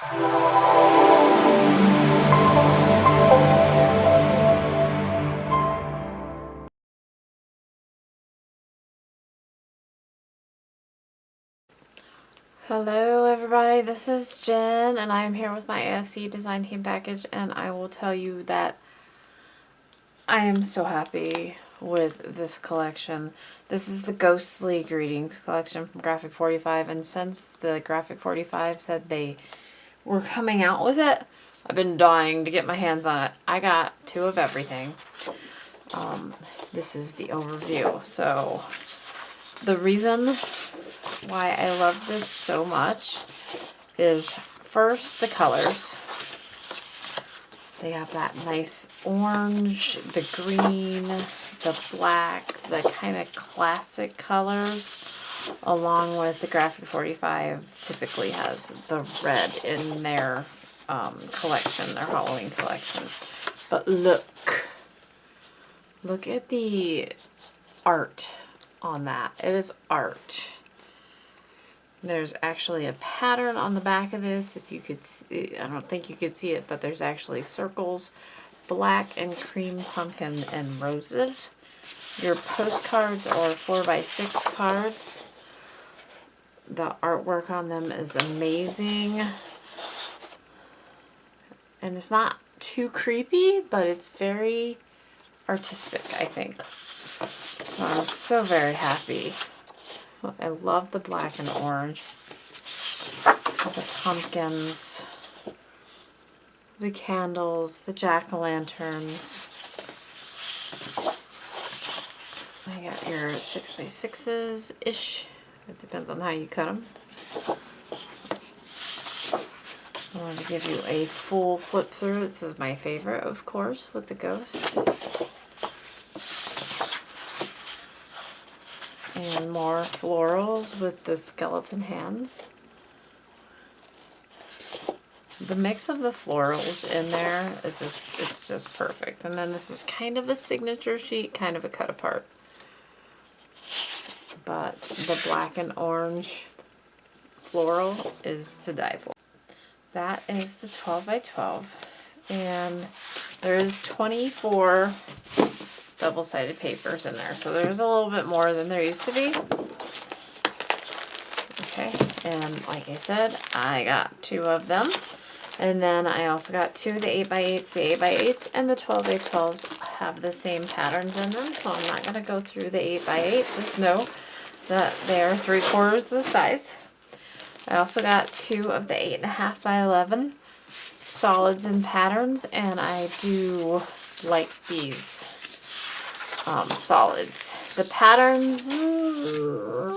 Hello everybody, this is Jen and I am here with my ASC design team package, and I will tell you that I am so happy with this collection. This is the Ghostly Greetings collection from Graphic 45, and since the Graphic 45 said they were coming out with it, I've been dying to get my hands on it. I got 2 of everything. This is the overview. So the reason why I love this so much is first the colors. They have that nice orange, the green, the black, the kind of classic colors, along with the Graphic 45 typically has the red in their collection, their Halloween collection. But look at the art on that. It is art. There's actually a pattern on the back of this. If you could see, I don't think you could see it, but there's actually circles, black and cream pumpkin and roses. Your postcards are 4x6 cards. The artwork on them is amazing. And it's not too creepy, but it's very artistic, I think. So I'm so very happy. I love the black and orange, the pumpkins, the candles, the jack-o'-lanterns. I got your 6x6s-ish. It depends on how you cut them. I want to give you a full flip through. This is my favorite, of course, with the ghosts. And more florals with the skeleton hands. The mix of the florals in there, it's just perfect. And then this is kind of a signature sheet, kind of a cut apart. But the black and orange floral is to die for. That is the 12x12. And there's 24 double-sided papers in there, so there's a little bit more than there used to be. Okay, and like I said, I got 2 of them, and then I also got 2 of the 8x8s. The 8x8s and the 12x12s have the same patterns in them, so I'm not going to go through the 8x8. Just know that they are 3/4 the size. I also got 2 of the 8.5x11 solids and patterns, and I do like these solids. The patterns, the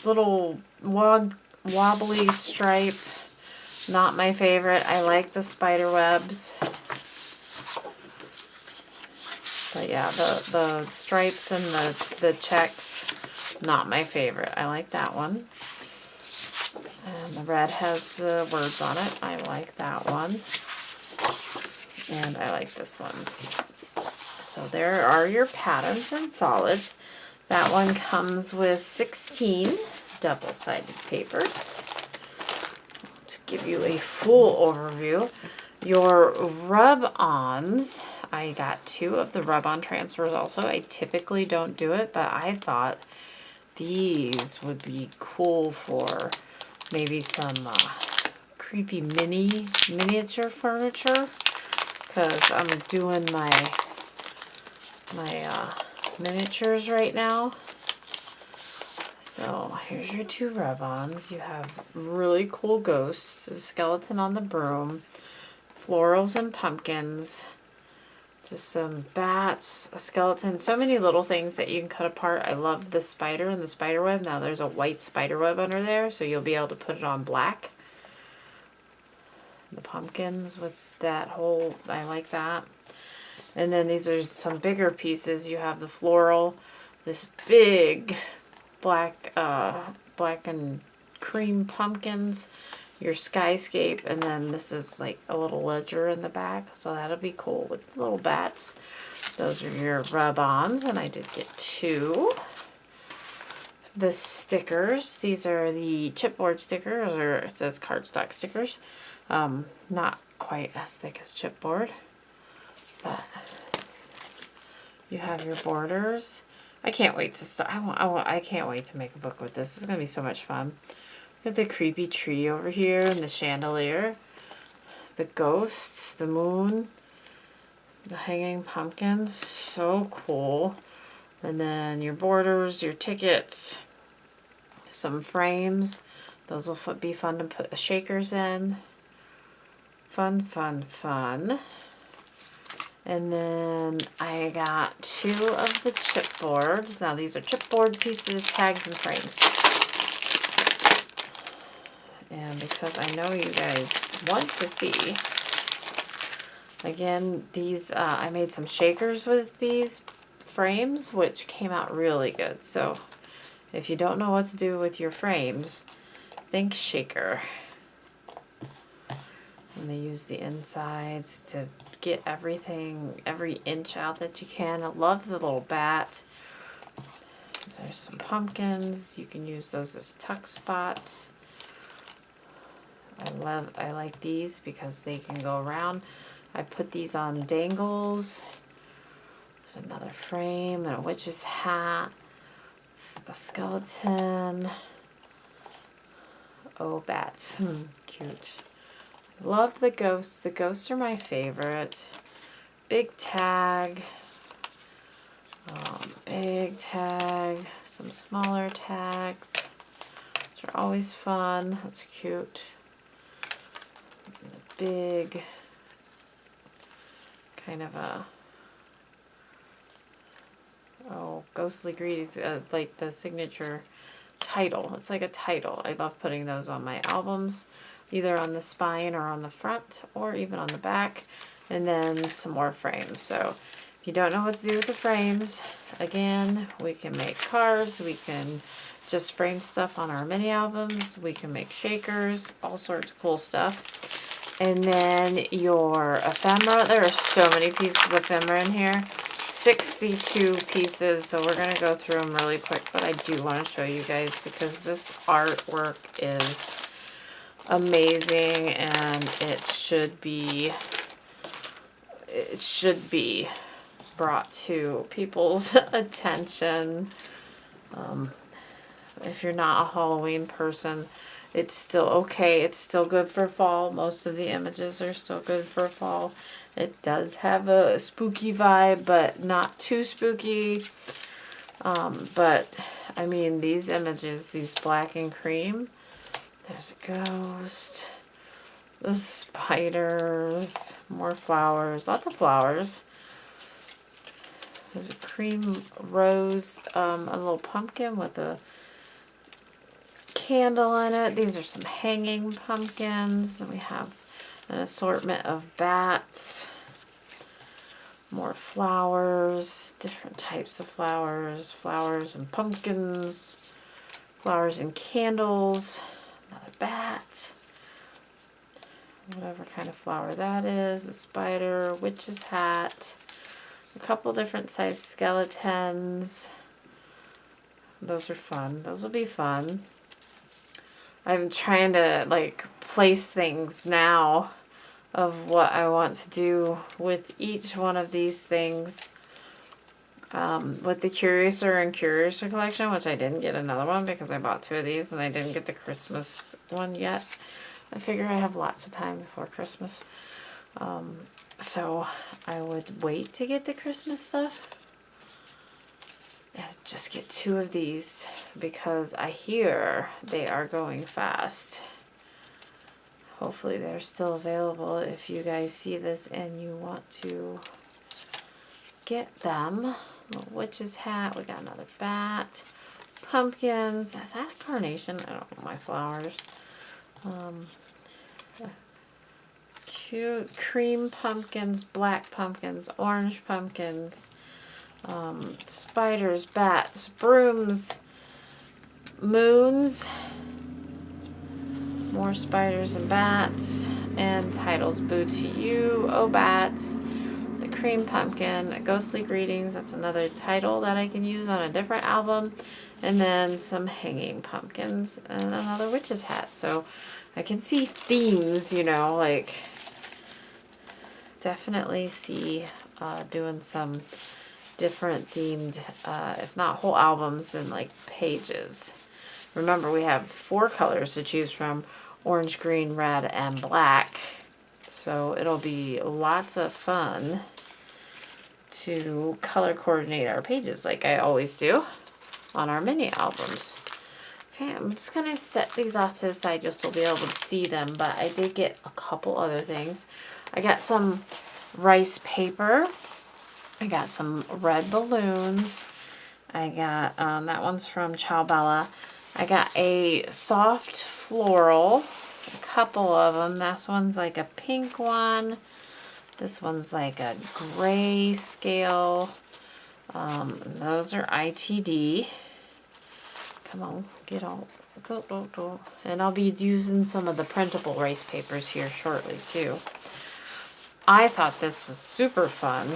little wobbly stripe, not my favorite. I like the spider webs, but yeah, the stripes and the checks, not my favorite. I like that one. And the red has the words on it. I like that one. And I like this one. So there are your patterns and solids. That one comes with 16 double-sided papers. To give you a full overview, your rub-ons, I got 2 of the rub-on transfers also. I typically don't do it, but I thought these would be cool for maybe some creepy miniature furniture. Because I'm doing my miniatures right now. So here's your 2 rub-ons. You have really cool ghosts, a skeleton on the broom, florals and pumpkins, just some bats, a skeleton, so many little things that you can cut apart. I love the spider and the spider web. Now there's a white spider web under there, so you'll be able to put it on black. The pumpkins with that whole, I like that. And then these are some bigger pieces. You have the floral, this big black and cream pumpkins, your skyscape, and then this is like a little ledger in the back, so that'll be cool with little bats. Those are your rub-ons, and I did get 2. the stickers. These are the chipboard stickers, or it says cardstock stickers. Not quite as thick as chipboard, but you have your borders. I can't wait to start. I can't wait to make a book with this. It's gonna be so much fun. Look at the creepy tree over here and the chandelier, the ghosts, the moon, the hanging pumpkins. So cool. And then your borders, your tickets, some frames. Those will be fun to put the shakers in. Fun, fun, fun. And then I got 2 of the chipboards. Now these are chipboard pieces, tags, and frames. And because I know you guys want to see, again, these, I made some shakers with these frames, which came out really good. So if you don't know what to do with your frames, think shaker. And they use the insides to get everything, every inch out that you can. I love the little bat. There's some pumpkins. You can use those as tuck spots. I like these because they can go around. I put these on dangles. There's another frame and a witch's hat, a skeleton. Oh, bats. Cute. Love the ghosts. The ghosts are my favorite. Big tag. Big tag. Some smaller tags. Which are always fun. That's cute. Big kind of a ghostly greetings, like the signature title. It's like a title. I love putting those on my albums, either on the spine or on the front or even on the back. And then some more frames. So if you don't know what to do with the frames, again, we can make cards, we can just frame stuff on our mini albums, we can make shakers, all sorts of cool stuff. And then your ephemera, there are so many pieces of ephemera in here. 62 pieces, so we're going to go through them really quick, but I do want to show you guys because this artwork is amazing and it should be brought to people's attention. If you're not a Halloween person, it's still okay. It's still good for fall. Most of the images are still good for fall. It does have a spooky vibe, but not too spooky. But, I mean, these images, these black and cream, there's a ghost, the spiders, more flowers, lots of flowers. There's a cream rose, a little pumpkin with a candle in it. These are some hanging pumpkins. And we have an assortment of bats, more flowers, different types of flowers, flowers and pumpkins, flowers and candles, another bat, whatever kind of flower that is, a spider, witch's hat, a couple different size skeletons. Those are fun. Those will be fun. I'm trying to like place things now of what I want to do with each one of these things. With the Curiouser and Curiouser collection, which I didn't get another one because I bought 2 of these and I didn't get the Christmas one yet. I figure I have lots of time before Christmas. So I would wait to get the Christmas stuff. And just get 2 of these because I hear they are going fast. Hopefully they're still available if you guys see this and you want to get them. A witch's hat. We got another bat. Pumpkins. Is that a carnation? I don't know my flowers. Cute cream pumpkins, black pumpkins, orange pumpkins. Spiders, bats, brooms, moons, more spiders and bats, and titles, Boo to You, Oh Bats, the Cream Pumpkin, Ghostly Greetings. That's another title that I can use on a different album. And then some Hanging Pumpkins and another witch's hat. So I can see themes, you know, like definitely see doing some different themed, if not whole albums, then like pages. Remember, we have 4 colors to choose from: orange, green, red, and black. So it'll be lots of fun to color coordinate our pages like I always do on our mini albums. Okay, I'm just going to set these off to the side just so you'll be able to see them, but I did get a couple other things. I got some rice paper. I got some red balloons. I got, that one's from Ciao Bella. I got a soft floral, a couple of them. This one's like a pink one. This one's like a gray scale. Those are ITD. Come on, get all, go. And I'll be using some of the printable rice papers here shortly too. I thought this was super fun.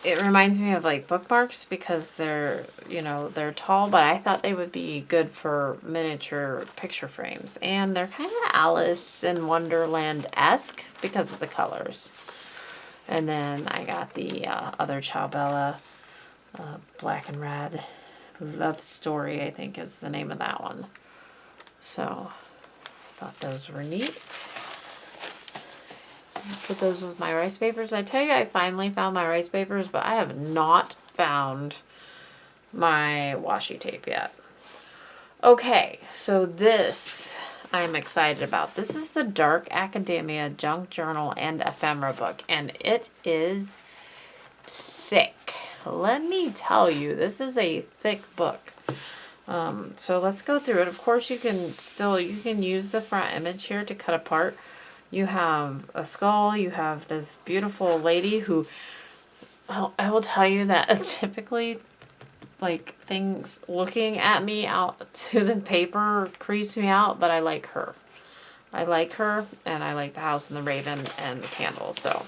It reminds me of like bookmarks because they're, you know, they're tall, but I thought they would be good for miniature picture frames. And they're kind of Alice in Wonderland-esque because of the colors. And then I got the other Ciao Bella, black and red. Love Story, I think, is the name of that one. So, I thought those were neat. Put those with my rice papers. I tell you, I finally found my rice papers, but I have not found my washi tape yet. Okay, so this I'm excited about. This is the Dark Academia Junk Journal and Ephemera book, and it is thick. Let me tell you, this is a thick book. So let's go through it. Of course, you can use the front image here to cut apart. You have a skull. You have this beautiful lady who, well, I will tell you that typically, like, things looking at me out to the paper creeps me out, but I like her. I like her, and I like the house and the raven and the candles. So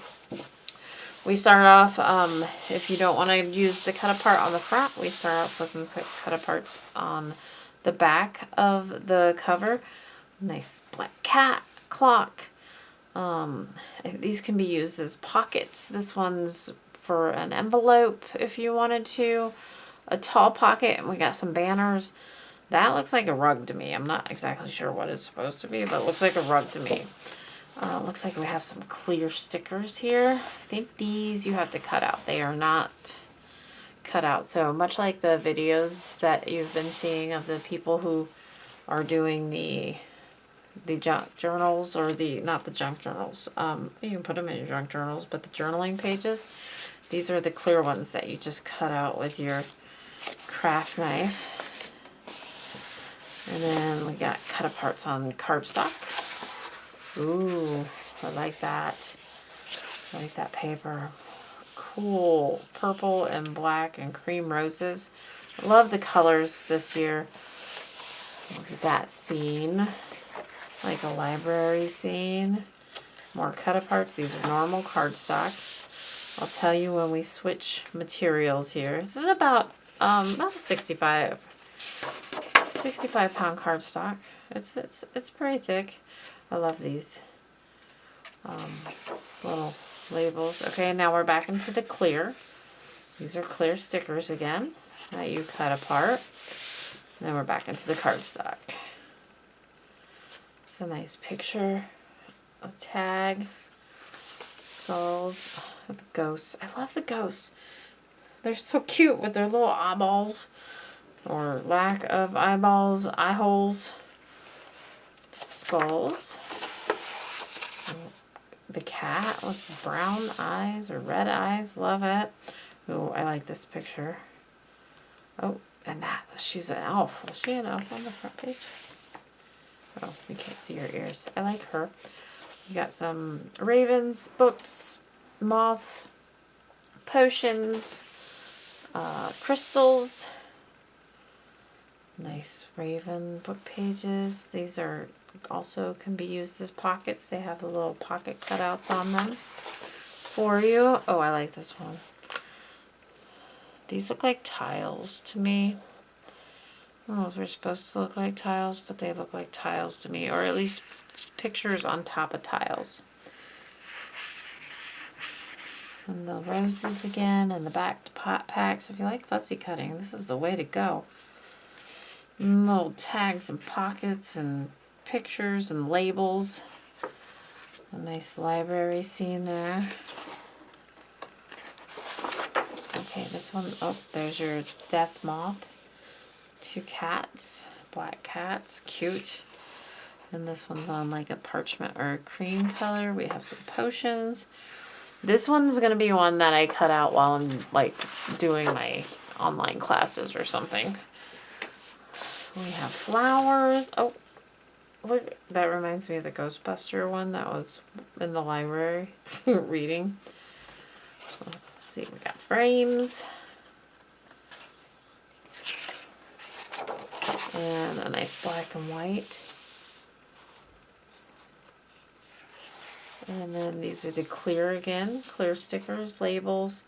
we start off, if you don't want to use the cut apart on the front, we start off with some cut aparts on the back of the cover. Nice black cat, clock. These can be used as pockets. This one's for an envelope if you wanted to. A tall pocket, and we got some banners. That looks like a rug to me. I'm not exactly sure what it's supposed to be, but it looks like a rug to me. Looks like we have some clear stickers here. I think these you have to cut out. They are not cut out. So much like the videos that you've been seeing of the people who are doing the junk journals, or not the junk journals. You can put them in your junk journals, but the journaling pages, these are the clear ones that you just cut out with your craft knife. And then we got cut aparts on cardstock. Ooh, I like that. I like that paper. Cool. Purple and black and cream roses. I love the colors this year. Look at that scene. Like a library scene. More cut aparts. These are normal cardstock. I'll tell you when we switch materials here. This is about a 65 pound cardstock. It's pretty thick. I love these little labels. Okay, now we're back into the clear. These are clear stickers again that you cut apart. And then we're back into the cardstock. It's a nice picture, a tag, skulls, the ghosts. I love the ghosts. They're so cute with their little eyeballs, or lack of eyeballs, eye holes, skulls. The cat with brown eyes or red eyes, love it. Oh, I like this picture. Oh, and she's an elf. Was she an elf on the front page? Oh, you can't see her ears. I like her. You got some ravens, books, moths, potions, crystals. Nice raven book pages. These also can be used as pockets. They have the little pocket cutouts on them. for you. Oh, I like this one. These look like tiles to me. I don't know if they're supposed to look like tiles, but they look like tiles to me, or at least pictures on top of tiles. And the roses again, and the back pot packs. If you like fussy cutting, this is the way to go. And little tags and pockets and pictures and labels. A nice library scene there. Okay, this one, oh, there's your death moth. 2 cats, black cats, cute. And this one's on like a parchment or a cream color. We have some potions. This one's gonna be one that I cut out while I'm like doing my online classes or something. We have flowers. Oh, look, that reminds me of the Ghostbuster one that was in the library reading. Let's see, we got frames. And a nice black and white. And then these are the clear again, clear stickers, labels.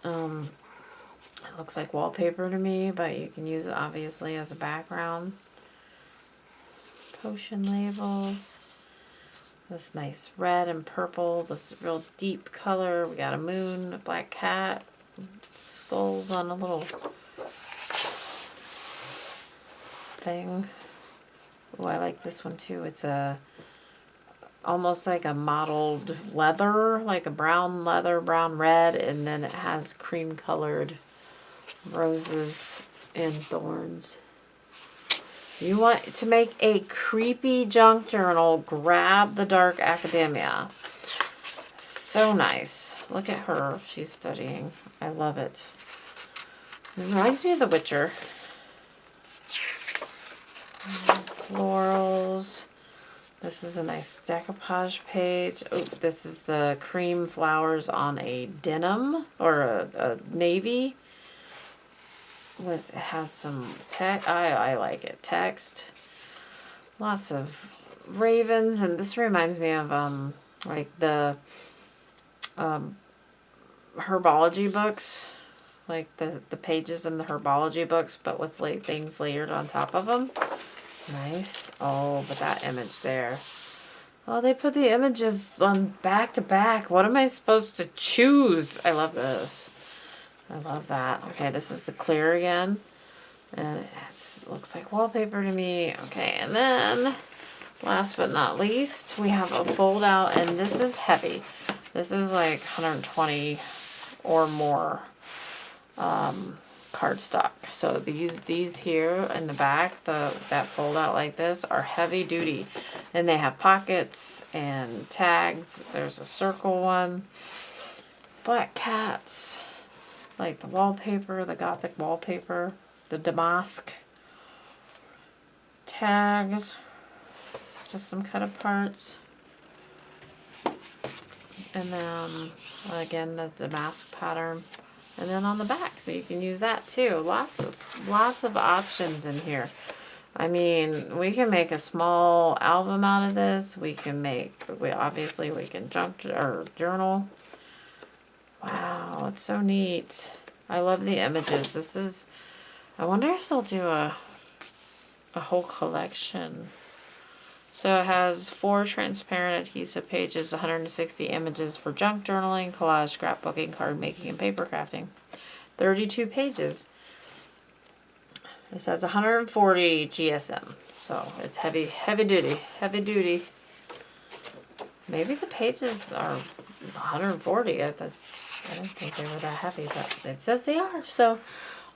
It looks like wallpaper to me, but you can use it obviously as a background. Potion labels. This nice red and purple, this real deep color. We got a moon, a black cat, skulls on a little thing. Oh, I like this one too. It's a almost like a mottled leather, like a brown leather, brown red, and then it has cream colored roses and thorns. You want to make a creepy junk journal, grab the Dark Academia. So nice. Look at her. She's studying. I love it. It reminds me of The Witcher. Florals. This is a nice decoupage page. Oh, this is the cream flowers on a denim or a navy. It has some text. I like it. Text. Lots of ravens, and this reminds me of like the herbology books, like the pages in the herbology books, but with like things layered on top of them. Nice. Oh, but that image there. Oh, they put the images on back to back. What am I supposed to choose? I love this. I love that. Okay, this is the clear again. And it looks like wallpaper to me. Okay, and then last but not least, we have a fold out, and this is heavy. This is like 120 or more cardstock. So these here in the back, that fold out like this, are heavy duty, and they have pockets and tags. There's a circle one, black cats, like the wallpaper, the gothic wallpaper, the damask, tags, just some cut apart, and then again the damask pattern. And then on the back, so you can use that too. Lots of options in here. I mean, we can make a small album out of this. We can junk or journal. Wow, it's so neat. I love the images. I wonder if they'll do a whole collection. So it has 4 transparent adhesive pages, 160 images for junk journaling, collage, scrapbooking, card making, and paper crafting. 32 pages. This has 140 GSM, so it's heavy duty. Maybe the pages are 140. I didn't think they were that heavy, but it says they are. So,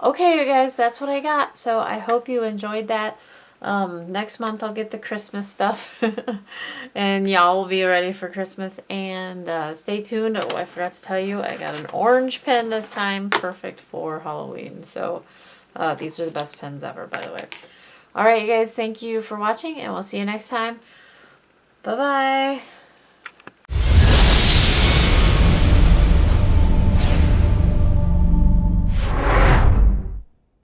okay, you guys, that's what I got. So I hope you enjoyed that. Next month I'll get the Christmas stuff and y'all will be ready for Christmas, and stay tuned. Oh, I forgot to tell you, I got an orange pen this time, perfect for Halloween. So these are the best pens ever, by the way. Alright, you guys, thank you for watching, and we'll see you next time. Bye bye.